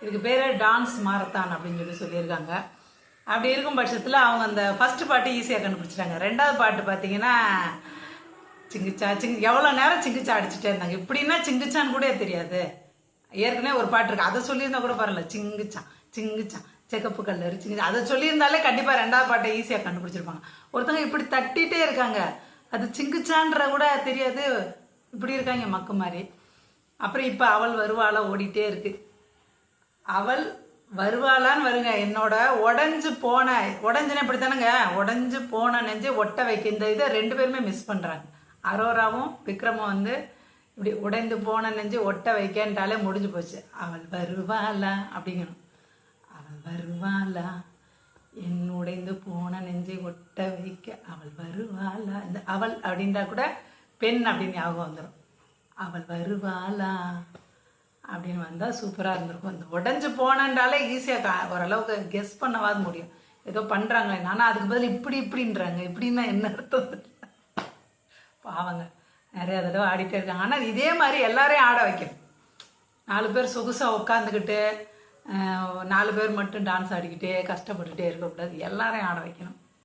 இதுக்கு பேர் dance marathon அப்படின்னு சொல்லியிருக்காங்க. அப்படி இருக்கும் பட்சத்தில் அவங்க அந்த ஃபர்ஸ்ட் பாட்டு ஈஸியாக கண்டுபிடிச்சிட்டாங்க. ரெண்டாவது பாட்டு பார்த்தீங்கன்னா சிங்கிச்சா எவ்வளோ நேரம் சிங்கிச்சா அடிச்சுட்டே இருந்தாங்க. இப்படின்னா சிங்கிச்சான்னு கூட தெரியாது. ஏற்கனவே ஒரு பாட்டு இருக்கு, அதை சொல்லியிருந்தா கூட பரவாயில்ல. சிங்கிச்சான் செக்கப்பு கல்லறு சிங்கிச்சா, அதை சொல்லியிருந்தாலே கண்டிப்பாக ரெண்டாவது பாட்டை ஈஸியாக கண்டுபிடிச்சிருப்பாங்க. ஒருத்தவங்க இப்படி தட்டிகிட்டே இருக்காங்க, அது சிங்கிச்சான்ற கூட தெரியாது, இப்படி இருக்காங்க மக்கு மாதிரி. அப்புறம் இப்போ அவள் வருவாளா ஓடிட்டே இருக்கு. அவள் வருவாளான்னு வருங்க. என்னோட உடஞ்சுனே இப்படித்தானுங்க, உடஞ்சு போன நெஞ்சு ஒட்ட வைக்க, இந்த இதை ரெண்டு பேருமே மிஸ் பண்ணுறாங்க. அரோராவும் விக்ரமும் இப்படி உடைந்து போன நெஞ்சு ஒட்ட வைக்கன்றாலே முடிஞ்சு போச்சு. அவள் வருவாளா அப்படிங்கணும். அவள் வருவாளா என் உடைந்து போன நெஞ்சை ஒட்ட வைக்க அவள் வருவாளா. இந்த அவள் அப்படின்றா கூட பெண் அப்படின்னு ஞாபகம் வந்துடும். அவள் வருவாளா அப்படின்னு வந்தால் சூப்பராக இருந்திருக்கும். இந்த உடஞ்சி போனன்றாலே ஈஸியாக ஓரளவுக்கு கெஸ் பண்ணவாது முடியும். ஏதோ பண்ணுறாங்களே, ஆனால் அதுக்கு பதில் இப்படின்றாங்க. இப்படின்னா என்ன அர்த்தம்? பாவங்க, நிறைய தடவை ஆடிட்டே இருக்காங்க. ஆனால் இதே மாதிரி எல்லாரையும் ஆட வைக்கணும். 4 பேர் சொகுசாக உட்காந்துக்கிட்டு 4 பேர் மட்டும் டான்ஸ் ஆடிக்கிட்டே கஷ்டப்பட்டுட்டே இருக்கக்கூடாது. எல்லாரையும் ஆட வைக்கணும்.